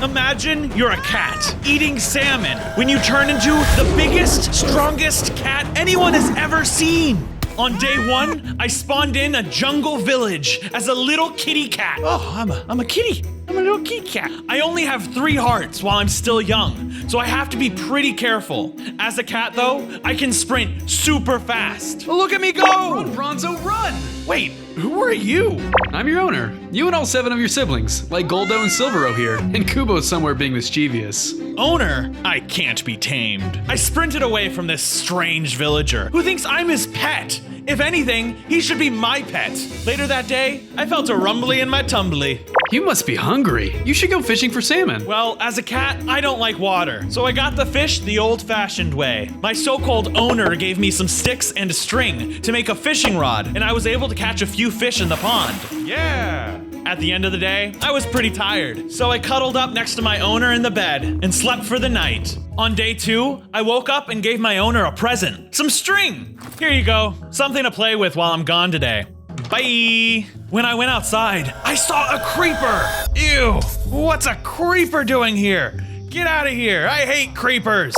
Imagine you're a cat eating salmon when you turn into the biggest, strongest cat anyone has ever seen. On day 1, I spawned in a jungle village as a little kitty cat. Oh, I'm a kitty. I'm a little kitty cat. I only have 3 hearts while I'm still young, so I have to be pretty careful. As a cat, though, I can sprint super fast. Look at me go! Run, Bronzo, run! Wait, who are you? I'm your owner. You and all 7 of your siblings, like Goldo and Silvero here, and Kubo's somewhere being mischievous. Owner? I can't be tamed. I sprinted away from this strange villager who thinks I'm his pet. If anything, he should be my pet. Later that day, I felt a rumbly in my tumbly. You must be hungry. You should go fishing for salmon. Well, as a cat, I don't like water, so I got the fish the old-fashioned way. My so-called owner gave me some sticks and a string to make a fishing rod, and I was able to catch a few fish in the pond. Yeah! At the end of the day, I was pretty tired, so I cuddled up next to my owner in the bed and slept for the night. On day 2, I woke up and gave my owner a present. Some string! Here you go. Something to play with while I'm gone today. Bye! When I went outside, I saw a creeper! Ew! What's a creeper doing here? Get out of here! I hate creepers!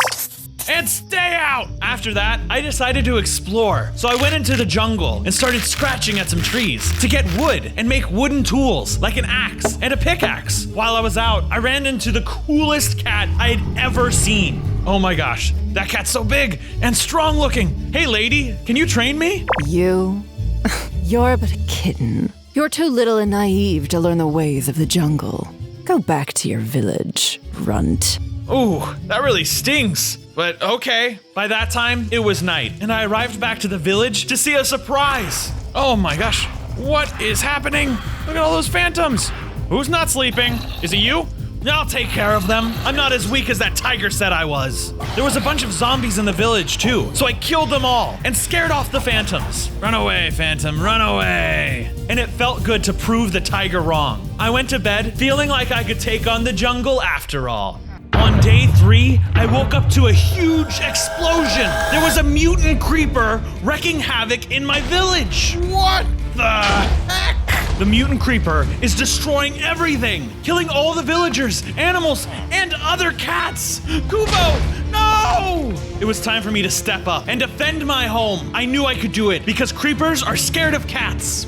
And stay out! After that, I decided to explore. So I went into the jungle and started scratching at some trees to get wood and make wooden tools like an axe and a pickaxe. While I was out, I ran into the coolest cat I had ever seen. Oh my gosh, that cat's so big and strong looking. Hey lady, can you train me? You? You're but a kitten. You're too little and naive to learn the ways of the jungle. Go back to your village, runt. Ooh, that really stings. But okay. By that time, it was night, and I arrived back to the village to see a surprise. Oh my gosh, what is happening? Look at all those phantoms. Who's not sleeping? Is it you? I'll take care of them. I'm not as weak as that tiger said I was. There was a bunch of zombies in the village too, so I killed them all and scared off the phantoms. Run away, phantom, run away. And it felt good to prove the tiger wrong. I went to bed feeling like I could take on the jungle after all. On day 3, I woke up to a huge explosion. There was a mutant creeper wreaking havoc in my village. What the heck? The mutant creeper is destroying everything, killing all the villagers, animals, and other cats. Kubo, no! It was time for me to step up and defend my home. I knew I could do it because creepers are scared of cats.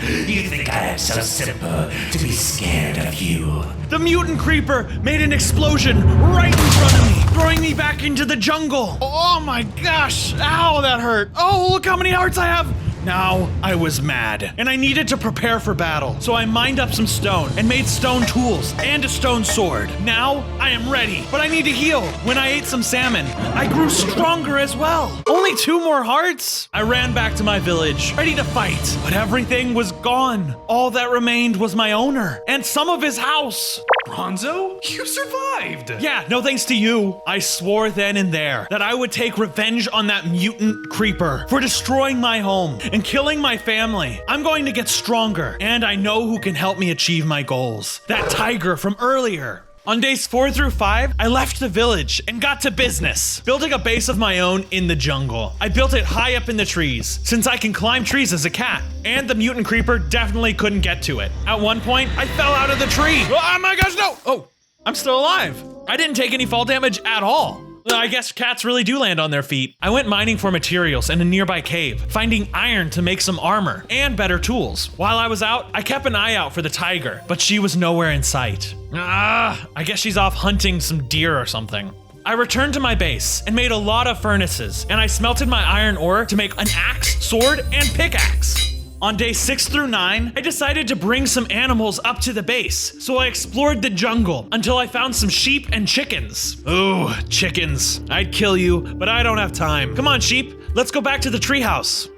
You think I am so simple to be scared of you? The mutant creeper made an explosion right in front of me, throwing me back into the jungle. Oh my gosh, ow, that hurt. Oh, look how many hearts I have. Now, I was mad, and I needed to prepare for battle, so I mined up some stone and made stone tools and a stone sword. Now, I am ready, but I need to heal. When I ate some salmon, I grew stronger as well. Only 2 more hearts? I ran back to my village, ready to fight, but everything was gone. All that remained was my owner and some of his house. Bronzo? You survived! Yeah, no thanks to you. I swore then and there that I would take revenge on that mutant creeper for destroying my home and killing my family. I'm going to get stronger, and I know who can help me achieve my goals. That tiger from earlier. On days 4 through 5, I left the village and got to business, building a base of my own in the jungle. I built it high up in the trees, since I can climb trees as a cat, and the mutant creeper definitely couldn't get to it. At one point, I fell out of the tree. Oh my gosh, no! Oh, I'm still alive. I didn't take any fall damage at all. I guess cats really do land on their feet. I went mining for materials in a nearby cave, finding iron to make some armor and better tools. While I was out, I kept an eye out for the tiger, but she was nowhere in sight. I guess she's off hunting some deer or something. I returned to my base and made a lot of furnaces, and I smelted my iron ore to make an axe, sword, and pickaxe. On day 6 through 9, I decided to bring some animals up to the base, so I explored the jungle until I found some sheep and chickens. Ooh, chickens. I'd kill you, but I don't have time. Come on, sheep, let's go back to the treehouse.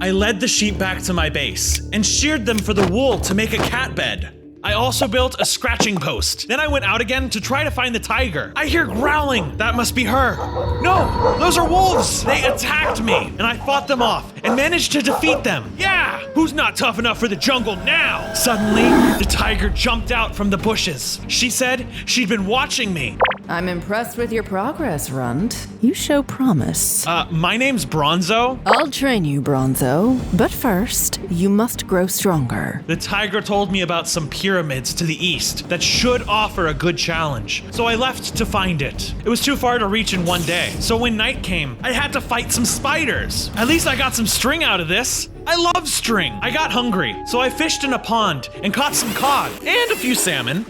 I led the sheep back to my base and sheared them for the wool to make a cat bed. I also built a scratching post. Then I went out again to try to find the tiger. I hear growling. That must be her. No, those are wolves. They attacked me, and I fought them off and managed to defeat them. Yeah, who's not tough enough for the jungle now? Suddenly, the tiger jumped out from the bushes. She said she'd been watching me. I'm impressed with your progress, runt. You show promise. My name's Bronzo. I'll train you, Bronzo. But first, you must grow stronger. The tiger told me about some pyramids to the east that should offer a good challenge, so I left to find it. It was too far to reach in one day, so when night came, I had to fight some spiders. At least I got some string out of this. I love string. I got hungry, so I fished in a pond and caught some cod and a few salmon.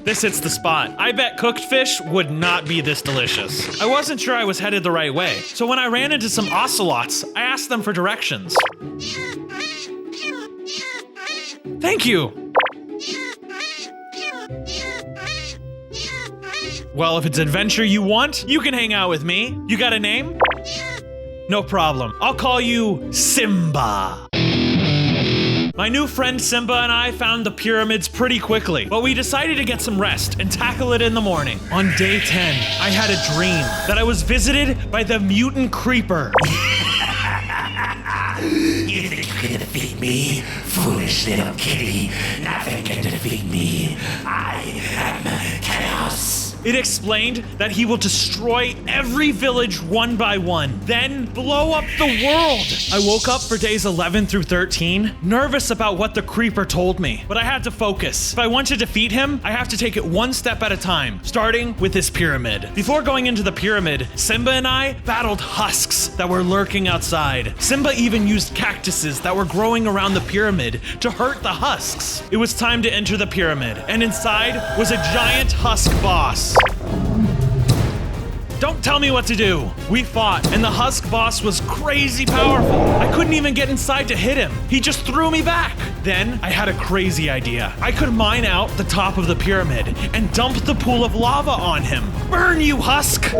This hits the spot. I bet cooked fish would not be this delicious. I wasn't sure I was headed the right way, so when I ran into some ocelots, I asked them for directions. Thank you. Well, if it's adventure you want, you can hang out with me. You got a name? No problem. I'll call you Simba. My new friend Simba and I found the pyramids pretty quickly, but we decided to get some rest and tackle it in the morning. On day 10, I had a dream that I was visited by the mutant creeper. You think you can defeat me? Foolish little kitty. Nothing can defeat me. I am chaos. It explained that he will destroy every village one by one, then blow up the world. I woke up for days 11 through 13, nervous about what the creeper told me, but I had to focus. If I want to defeat him, I have to take it one step at a time, starting with this pyramid. Before going into the pyramid, Simba and I battled husks that were lurking outside. Simba even used cactuses that were growing around the pyramid to hurt the husks. It was time to enter the pyramid, and inside was a giant husk boss. Don't tell me what to do. We fought, and the husk boss was crazy powerful. I couldn't even get inside to hit him. He just threw me back. Then I had a crazy idea. I could mine out the top of the pyramid and dump the pool of lava on him. Burn, you husk!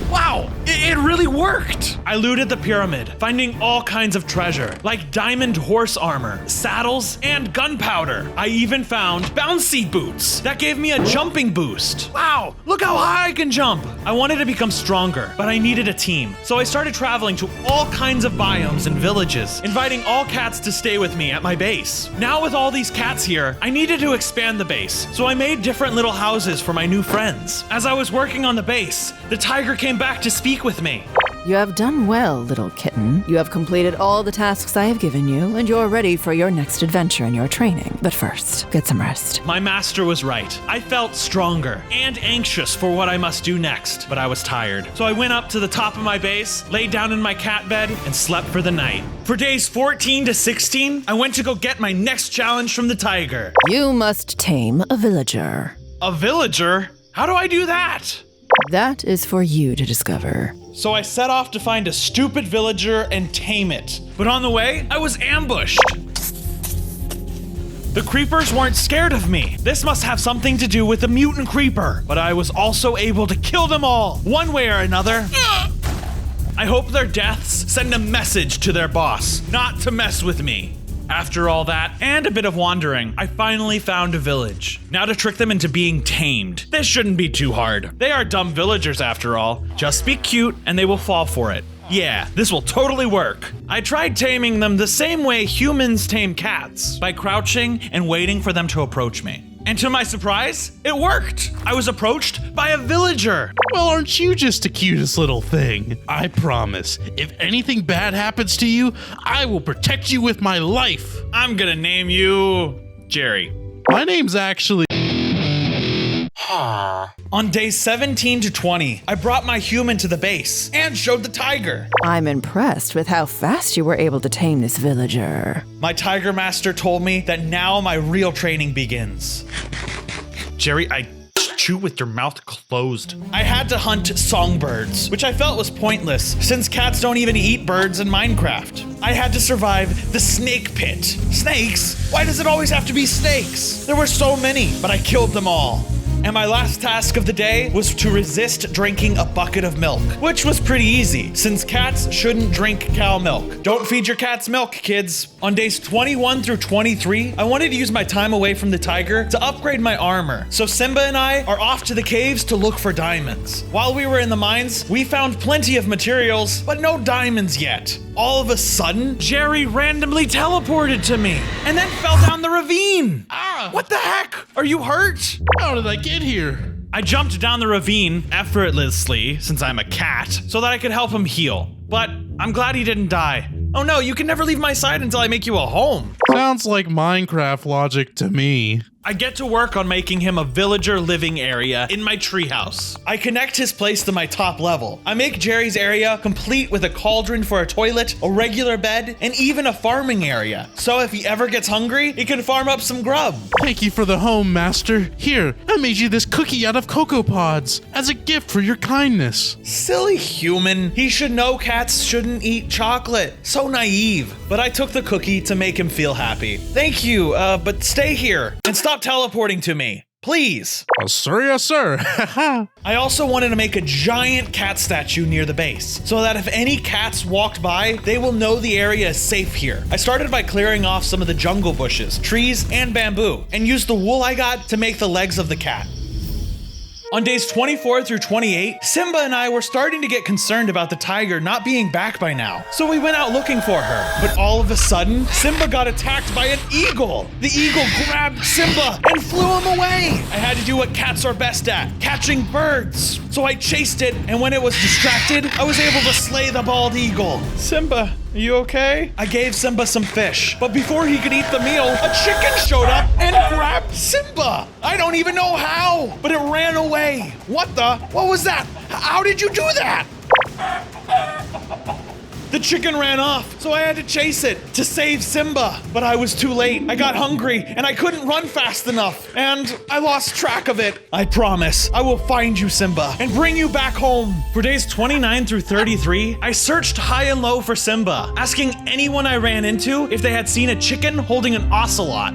Wow, it really worked! I looted the pyramid, finding all kinds of treasure, like diamond horse armor, saddles, and gunpowder. I even found bouncy boots that gave me a jumping boost. Wow, look how high I can jump! I wanted to become stronger, but I needed a team, so I started traveling to all kinds of biomes and villages, inviting all cats to stay with me at my base. Now with all these cats here, I needed to expand the base, so I made different little houses for my new friends. As I was working on the base, the tiger came back to speak with me. You have done well, little kitten. You have completed all the tasks I have given you, and you're ready for your next adventure in your training. But first, get some rest. My master was right. I felt stronger and anxious for what I must do next, but I was tired. So I went up to the top of my base, laid down in my cat bed, and slept for the night. For days 14 to 16, I went to go get my next challenge from the tiger. You must tame a villager. A villager? How do I do that? That is for you to discover. So I set off to find a stupid villager and tame it. But on the way, I was ambushed. The creepers weren't scared of me. This must have something to do with the mutant creeper. But I was also able to kill them all, one way or another. I hope their deaths send a message to their boss, not to mess with me. After all that, and a bit of wandering, I finally found a village. Now to trick them into being tamed. This shouldn't be too hard. They are dumb villagers after all. Just be cute and they will fall for it. Yeah, this will totally work. I tried taming them the same way humans tame cats, by crouching and waiting for them to approach me. And to my surprise, it worked. I was approached by a villager. Well, aren't you just the cutest little thing? I promise, if anything bad happens to you, I will protect you with my life. I'm gonna name you Jerry. My name's actually... On days 17 to 20, I brought my human to the base and showed the tiger. I'm impressed with how fast you were able to tame this villager. My tiger master told me that now my real training begins. Jerry, I chew with your mouth closed. I had to hunt songbirds, which I felt was pointless since cats don't even eat birds in Minecraft. I had to survive the snake pit. Snakes? Why does it always have to be snakes? There were so many, but I killed them all. And my last task of the day was to resist drinking a bucket of milk, which was pretty easy, since cats shouldn't drink cow milk. Don't feed your cats milk, kids. On days 21 through 23, I wanted to use my time away from the tiger to upgrade my armor. So Simba and I are off to the caves to look for diamonds. While we were in the mines, we found plenty of materials, but no diamonds yet. All of a sudden, Jerry randomly teleported to me and then fell down the ravine. What the heck? Are you hurt? How did I get here? I jumped down the ravine effortlessly, since I'm a cat, so that I could help him heal. But I'm glad he didn't die. Oh no, you can never leave my side until I make you a home. Sounds like Minecraft logic to me. I get to work on making him a villager living area in my treehouse. I connect his place to my top level. I make Jerry's area complete with a cauldron for a toilet, a regular bed, and even a farming area. So if he ever gets hungry, he can farm up some grub. Thank you for the home, Master. Here, I made you this cookie out of cocoa pods as a gift for your kindness. Silly human. He should know cats shouldn't eat chocolate. So naive. But I took the cookie to make him feel happy. Thank you, but stay here and stop teleporting to me. Please. Sir, yes, sir. I also wanted to make a giant cat statue near the base, so that if any cats walked by, they will know the area is safe here. I started by clearing off some of the jungle bushes, trees, and bamboo, and used the wool I got to make the legs of the cat. On days 24 through 28, Simba and I were starting to get concerned about the tiger not being back by now, so we went out looking for her. But all of a sudden, Simba got attacked by an eagle. The eagle grabbed Simba and flew him away. I had to do what cats are best at, catching birds. So I chased it, and when it was distracted, I was able to slay the bald eagle. Simba, are you okay? I gave Simba some fish, but before he could eat the meal, a chicken showed up and grabbed Simba. I don't even know how, but it ran away. What was that? How did you do that? The chicken ran off, so I had to chase it to save Simba. But I was too late. I got hungry, and I couldn't run fast enough, and I lost track of it. I promise I will find you, Simba, and bring you back home. For days 29 through 33, I searched high and low for Simba, asking anyone I ran into if they had seen a chicken holding an ocelot.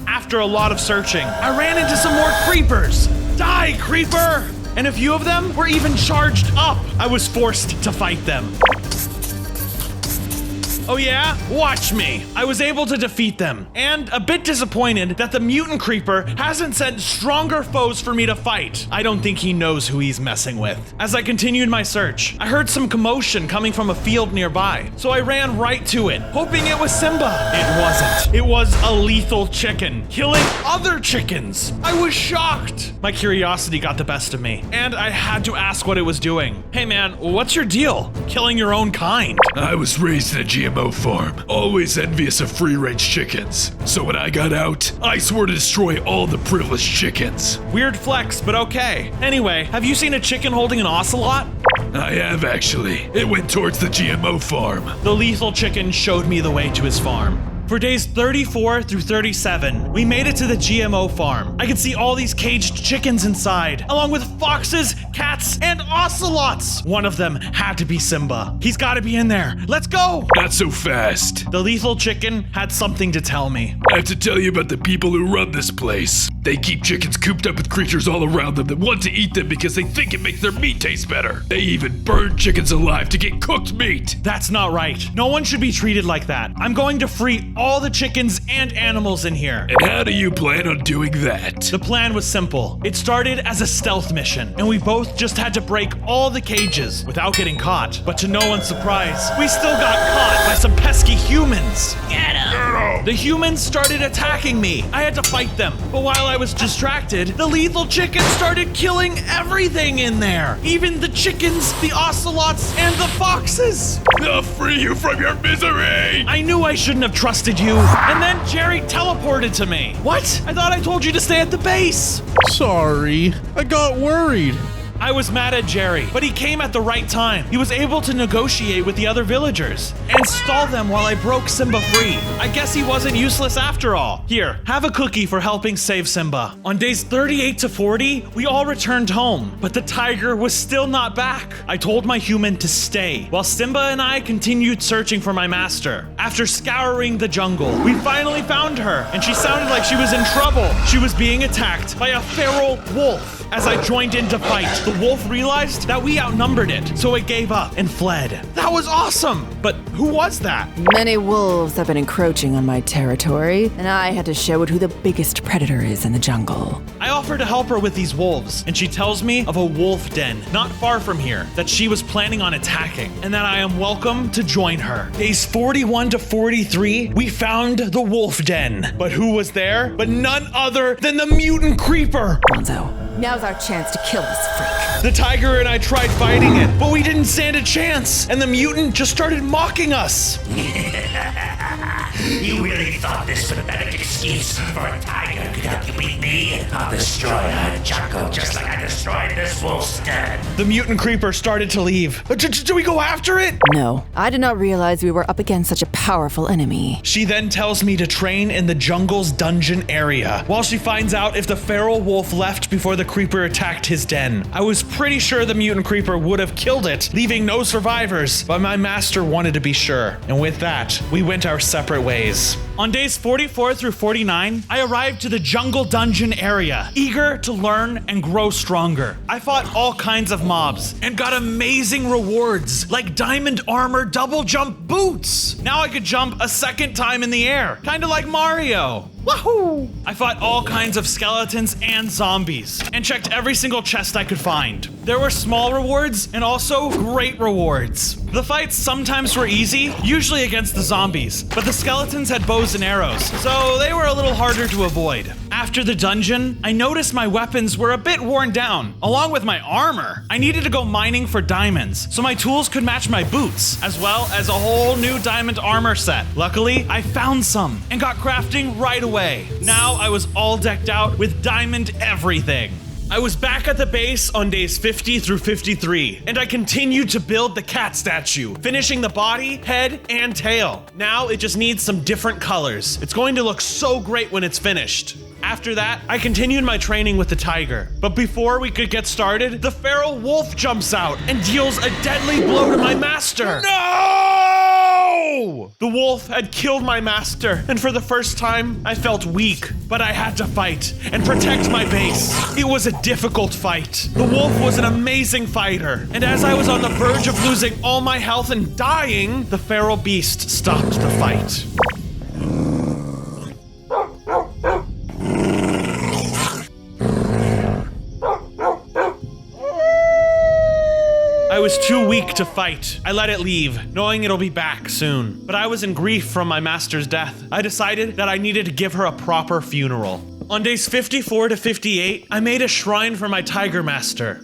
After a lot of searching, I ran into some more creepers. Die, creeper! And a few of them were even charged up. I was forced to fight them. Oh yeah? Watch me. I was able to defeat them, and a bit disappointed that the mutant creeper hasn't sent stronger foes for me to fight. I don't think he knows who he's messing with. As I continued my search, I heard some commotion coming from a field nearby, so I ran right to it, hoping it was Simba. It wasn't. It was a lethal chicken, killing other chickens. I was shocked. My curiosity got the best of me, and I had to ask what it was doing. Hey man, what's your deal? Killing your own kind? I was raised in a GMO farm, always envious of free-range chickens. So when I got out, I swore to destroy all the privileged chickens. Weird flex, but okay. Anyway, have you seen a chicken holding an ocelot? I have actually. It went towards the GMO farm. The lethal chicken showed me the way to his farm. For days 34 through 37, we made it to the GMO farm. I could see all these caged chickens inside, along with foxes, cats, and ocelots. One of them had to be Simba. He's gotta be in there. Let's go! Not so fast. The lethal chicken had something to tell me. I have to tell you about the people who run this place. They keep chickens cooped up with creatures all around them that want to eat them because they think it makes their meat taste better. They even burn chickens alive to get cooked meat. That's not right. No one should be treated like that. I'm going to free all the chickens and animals in here. And how do you plan on doing that? The plan was simple. It started as a stealth mission, and we both just had to break all the cages without getting caught. But to no one's surprise, we still got caught by some pesky humans. Get 'em! The humans started attacking me. I had to fight them, but while I was distracted, the lethal chicken started killing everything in there. Even the chickens, the ocelots, and the foxes. I'll free you from your misery! I knew I shouldn't have trusted you. And then Jerry teleported to me. What? I thought I told you to stay at the base. Sorry, I got worried. I was mad at Jerry, but he came at the right time. He was able to negotiate with the other villagers and stall them while I broke Simba free. I guess he wasn't useless after all. Here, have a cookie for helping save Simba. On days 38 to 40, we all returned home, but the tiger was still not back. I told my human to stay, while Simba and I continued searching for my master. After scouring the jungle, we finally found her, and she sounded like she was in trouble. She was being attacked by a feral wolf. As I joined in to fight, the wolf realized that we outnumbered it, so it gave up and fled. That was awesome! But who was that? Many wolves have been encroaching on my territory, and I had to show it who the biggest predator is in the jungle. I offer to help her with these wolves, and she tells me of a wolf den not far from here that she was planning on attacking, and that I am welcome to join her. Days 41 to 43, we found the wolf den. But who was there? But none other than the mutant creeper! Bronzo, now's our chance to kill this freak. The tiger and I tried fighting it, but we didn't stand a chance, and the mutant just started mocking us. You really thought this pathetic excuse for a tiger could help you beat me? I'll destroy our jungle just like I destroyed this wolf's den. The mutant creeper started to leave. Do we go after it? No, I did not realize we were up against such a powerful enemy. She then tells me to train in the jungle's dungeon area, while she finds out if the feral wolf left before the creeper attacked his den. I was pretty sure the mutant creeper would have killed it, leaving no survivors, but my master wanted to be sure. And with that, we went our separate ways. On days 44 through 49, I arrived to the jungle dungeon area, eager to learn and grow stronger. I fought all kinds of mobs and got amazing rewards, like diamond armor double jump boots. Now I could jump a second time in the air, kinda like Mario. Wahoo! I fought all kinds of skeletons and zombies, and checked every single chest I could find. There were small rewards and also great rewards. The fights sometimes were easy, usually against the zombies, but the skeletons had bows and arrows, so they were a little harder to avoid. After the dungeon, I noticed my weapons were a bit worn down, along with my armor. I needed to go mining for diamonds, so my tools could match my boots, as well as a whole new diamond armor set. Luckily, I found some and got crafting right away. Now I was all decked out with diamond everything. I was back at the base on days 50 through 53, and I continued to build the cat statue, finishing the body, head, and tail. Now it just needs some different colors. It's going to look so great when it's finished. After that, I continued my training with the tiger. But before we could get started, the feral wolf jumps out and deals a deadly blow to my master. No! The wolf had killed my master, and for the first time, I felt weak. But I had to fight and protect my base. It was a difficult fight. The wolf was an amazing fighter, and as I was on the verge of losing all my health and dying, the feral beast stopped the fight. I was too weak to fight. I let it leave, knowing it'll be back soon. But I was in grief from my master's death. I decided that I needed to give her a proper funeral. On days 54 to 58, I made a shrine for my tiger master.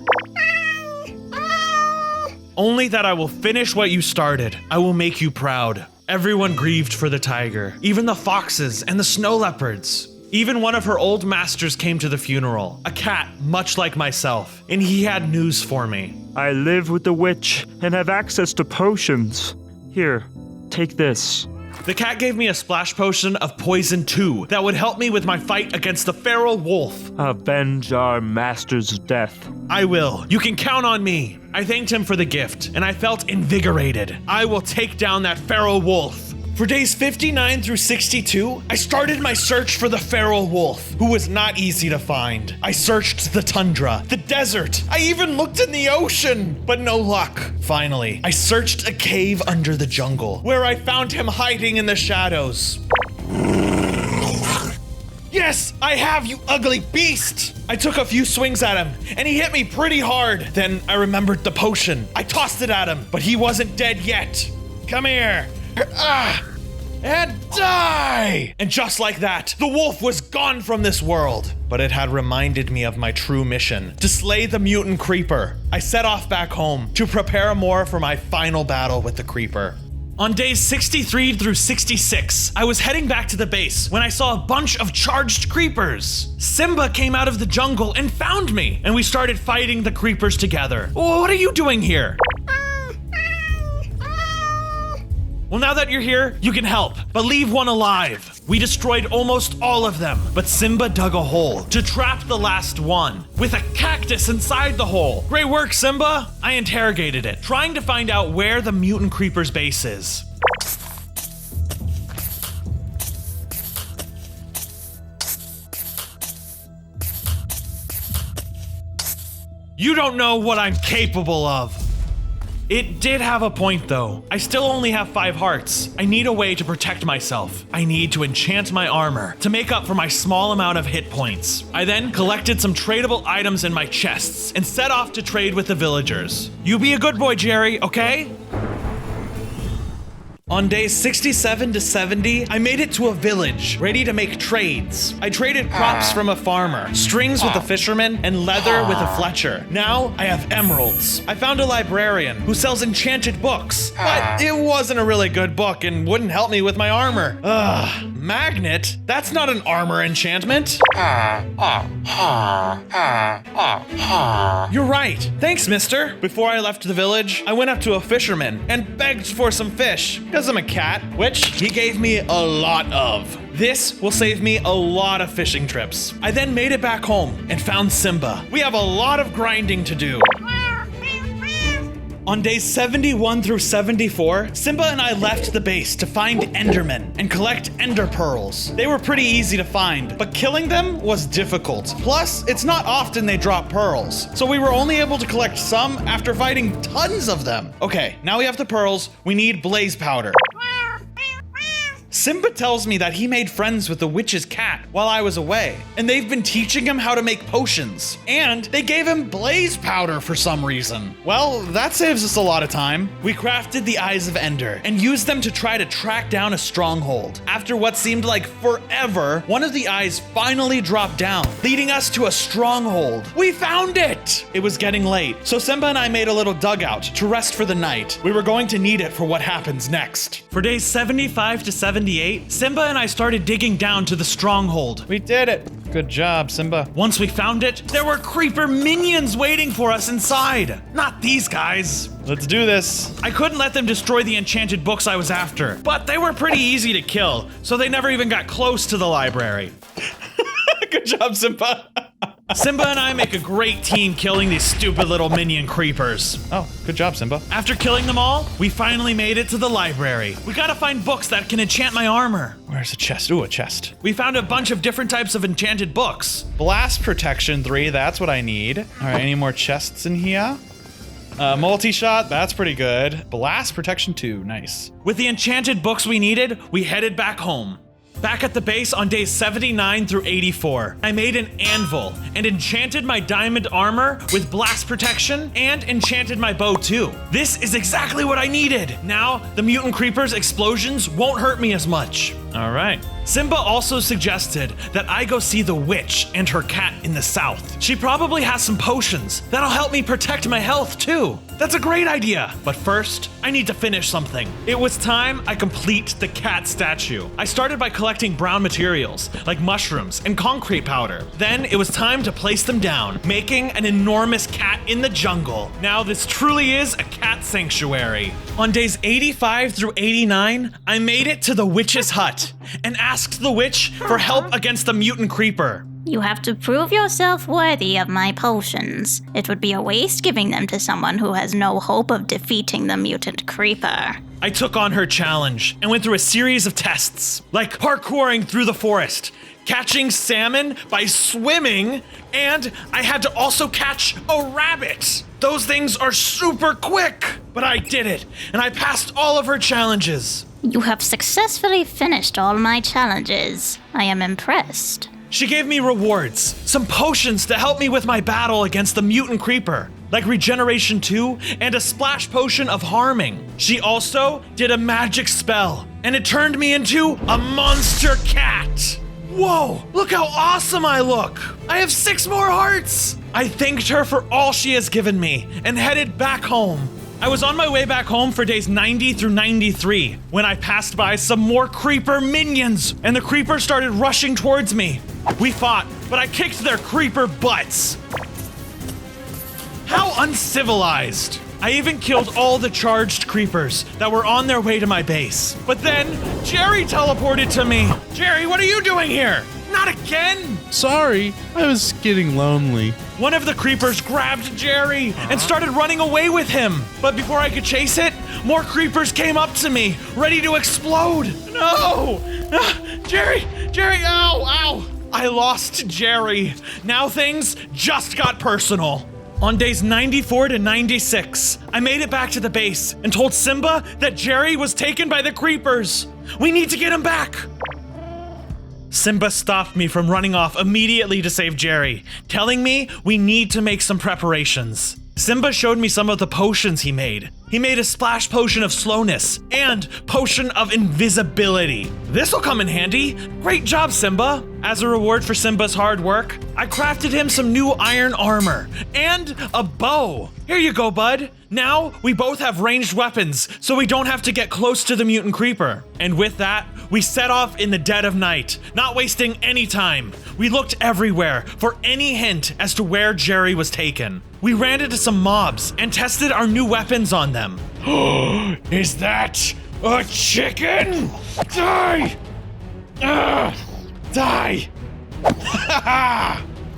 Only that I will finish what you started. I will make you proud. Everyone grieved for the tiger, even the foxes and the snow leopards. Even one of her old masters came to the funeral, a cat much like myself, and he had news for me. I live with the witch and have access to potions. Here, take this. The cat gave me a splash potion of poison 2 that would help me with my fight against the feral wolf. Avenge our master's death. I will. You can count on me. I thanked him for the gift, and I felt invigorated. I will take down that feral wolf. For days 59 through 62, I started my search for the feral wolf, who was not easy to find. I searched the tundra, the desert, I even looked in the ocean, but no luck. Finally, I searched a cave under the jungle, where I found him hiding in the shadows. Yes, I have, you ugly beast! I took a few swings at him, and he hit me pretty hard. Then I remembered the potion. I tossed it at him, but he wasn't dead yet. Come here. And die! And just like that, the wolf was gone from this world. But it had reminded me of my true mission, to slay the mutant creeper. I set off back home to prepare more for my final battle with the creeper. On days 63 through 66, I was heading back to the base when I saw a bunch of charged creepers. Simba came out of the jungle and found me, and we started fighting the creepers together. What are you doing here? Well, now that you're here, you can help, but leave one alive. We destroyed almost all of them, but Simba dug a hole to trap the last one, with a cactus inside the hole. Great work, Simba! I interrogated it, trying to find out where the mutant creeper's base is. You don't know what I'm capable of. It did have a point though. I still only have 5 hearts. I need a way to protect myself. I need to enchant my armor to make up for my small amount of hit points. I then collected some tradable items in my chests and set off to trade with the villagers. You be a good boy, Jerry, okay? On days 67 to 70, I made it to a village, ready to make trades. I traded crops from a farmer, strings with a fisherman, and leather with a fletcher. Now, I have emeralds. I found a librarian who sells enchanted books, but it wasn't a really good book and wouldn't help me with my armor. Ugh, magnet? That's not an armor enchantment. You're right. Thanks, mister. Before I left the village, I went up to a fisherman and begged for some fish. Because I'm a cat, which he gave me a lot of. This will save me a lot of fishing trips. I then made it back home and found Simba. We have a lot of grinding to do. On days 71 through 74, Simba and I left the base to find Endermen and collect Ender Pearls. They were pretty easy to find, but killing them was difficult. Plus, it's not often they drop pearls, so we were only able to collect some after fighting tons of them. Okay, now we have the pearls, we need blaze powder. Simba tells me that he made friends with the witch's cat while I was away, and they've been teaching him how to make potions, and they gave him blaze powder for some reason. Well, that saves us a lot of time. We crafted the Eyes of Ender and used them to try to track down a stronghold. After what seemed like forever, one of the eyes finally dropped down, leading us to a stronghold. We found it! It was getting late, so Simba and I made a little dugout to rest for the night. We were going to need it for what happens next. For days 75 to 78, Simba and I started digging down to the stronghold. We did it. Good job, Simba. Once we found it, there were creeper minions waiting for us inside. Not these guys. Let's do this. I couldn't let them destroy the enchanted books I was after, but they were pretty easy to kill, so they never even got close to the library. Good job, Simba. Simba and I make a great team killing these stupid little minion creepers. Oh, good job, Simba. After killing them all, we finally made it to the library. We gotta find books that can enchant my armor. Where's a chest? Ooh, a chest. We found a bunch of different types of enchanted books. Blast protection 3, that's what I need. All right, any more chests in here? Multi-shot, that's pretty good. Blast protection 2, nice. With the enchanted books we needed, we headed back home. Back at the base on days 79 through 84, I made an anvil and enchanted my diamond armor with blast protection and enchanted my bow too. This is exactly what I needed. Now, the mutant creeper's explosions won't hurt me as much. All right. Simba also suggested that I go see the witch and her cat in the south. She probably has some potions that'll help me protect my health too. That's a great idea. But first, I need to finish something. It was time I complete the cat statue. I started by collecting brown materials like mushrooms and concrete powder. Then it was time to place them down, making an enormous cat in the jungle. Now this truly is a cat sanctuary. On days 85 through 89, I made it to the witch's hut and asked the witch for help against the mutant creeper. You have to prove yourself worthy of my potions. It would be a waste giving them to someone who has no hope of defeating the mutant creeper. I took on her challenge and went through a series of tests, like parkouring through the forest, catching salmon by swimming, and I had to also catch a rabbit. Those things are super quick, but I did it, and I passed all of her challenges. You have successfully finished all my challenges. I am impressed. She gave me rewards, some potions to help me with my battle against the mutant creeper, like Regeneration 2 and a splash potion of harming. She also did a magic spell, and it turned me into a monster cat. Whoa, look how awesome I look! I have 6 more hearts! I thanked her for all she has given me and headed back home. I was on my way back home for days 90 through 93 when I passed by some more creeper minions, and the creepers started rushing towards me. We fought, but I kicked their creeper butts. How uncivilized! I even killed all the charged creepers that were on their way to my base. But then, Jerry teleported to me. Jerry, what are you doing here? Not again! Sorry, I was getting lonely. One of the creepers grabbed Jerry and started running away with him. But before I could chase it, more creepers came up to me, ready to explode. No! Jerry, ow! I lost Jerry. Now things just got personal. On days 94 to 96, I made it back to the base and told Simba that Jerry was taken by the creepers. We need to get him back. Simba stopped me from running off immediately to save Jerry, telling me we need to make some preparations. Simba showed me some of the potions he made. He made a splash potion of slowness and potion of invisibility. This'll come in handy. Great job, Simba. As a reward for Simba's hard work, I crafted him some new iron armor and a bow. Here you go, bud. Now we both have ranged weapons, so we don't have to get close to the mutant creeper. And with that, we set off in the dead of night, not wasting any time. We looked everywhere for any hint as to where Jerry was taken. We ran into some mobs and tested our new weapons on them. Is that a chicken? Die! Die!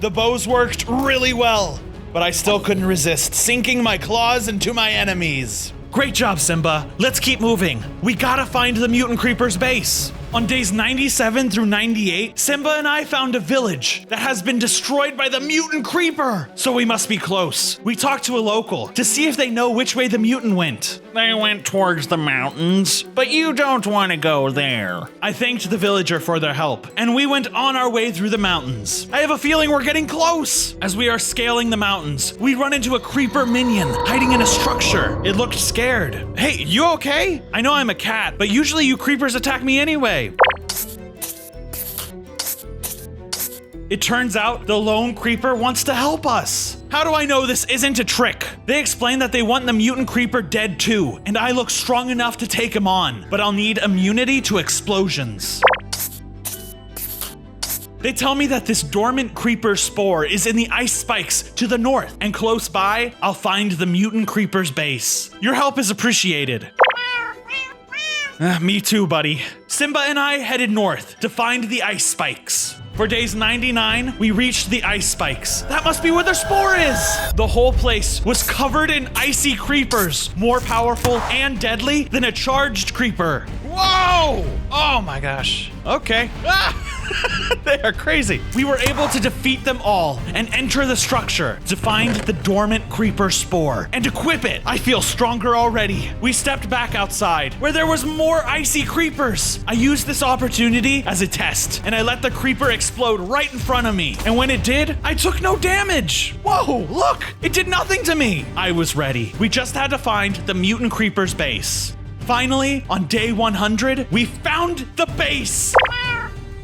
The bows worked really well, but I still couldn't resist sinking my claws into my enemies. Great job, Simba. Let's keep moving. We gotta find the mutant creeper's base. On days 97 through 98, Simba and I found a village that has been destroyed by the mutant creeper, so we must be close. We talked to a local to see if they know which way the mutant went. They went towards the mountains, but you don't want to go there. I thanked the villager for their help, and we went on our way through the mountains. I have a feeling we're getting close. As we are scaling the mountains, we run into a creeper minion hiding in a structure. It looked scared. Hey, you okay? I know I'm a cat, but usually you creepers attack me anyway. It turns out the lone creeper wants to help us. How do I know this isn't a trick? They explain that they want the mutant creeper dead too, and I look strong enough to take him on, but I'll need immunity to explosions. They tell me that this dormant creeper spore is in the ice spikes to the north, and close by, I'll find the mutant creeper's base. Your help is appreciated. Me too, buddy. Simba and I headed north to find the ice spikes. For days 99, we reached the ice spikes. That must be where the spore is! The whole place was covered in icy creepers, more powerful and deadly than a charged creeper. Whoa! Oh my gosh. Okay. They are crazy. We were able to defeat them all and enter the structure to find the dormant creeper spore and equip it. I feel stronger already. We stepped back outside where there was more icy creepers. I used this opportunity as a test and I let the creeper explode right in front of me. And when it did, I took no damage. Whoa, look, it did nothing to me. I was ready. We just had to find the mutant creeper's base. Finally, on day 100, we found the base.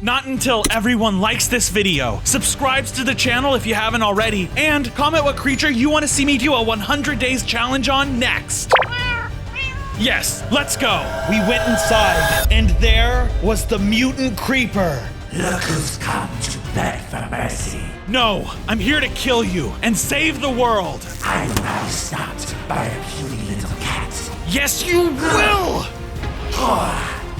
Not until everyone likes this video, subscribes to the channel if you haven't already, and comment what creature you want to see me do a 100 days challenge on next. Yes, let's go. We went inside, and there was the mutant creeper. Look who's come to beg for mercy. No, I'm here to kill you and save the world. I will not be stopped by a puny little cat. Yes, you will!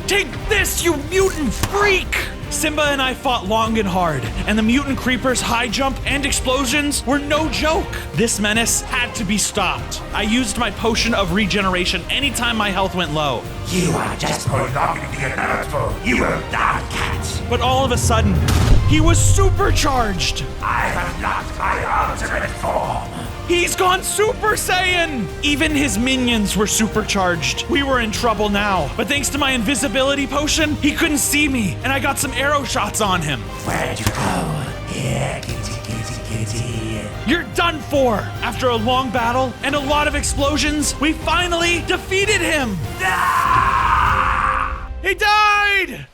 Take this, you mutant freak! Simba and I fought long and hard, and the mutant creeper's high jump and explosions were no joke. This menace had to be stopped. I used my potion of regeneration anytime my health went low. You are just prolonging the inevitable. You will die, cat. But all of a sudden, he was supercharged. I have locked my ultimate form. He's gone Super Saiyan! Even his minions were supercharged. We were in trouble now, but thanks to my invisibility potion, he couldn't see me, and I got some arrow shots on him. Where'd you go? Here, kitty. You're done for! After a long battle and a lot of explosions, we finally defeated him! He died!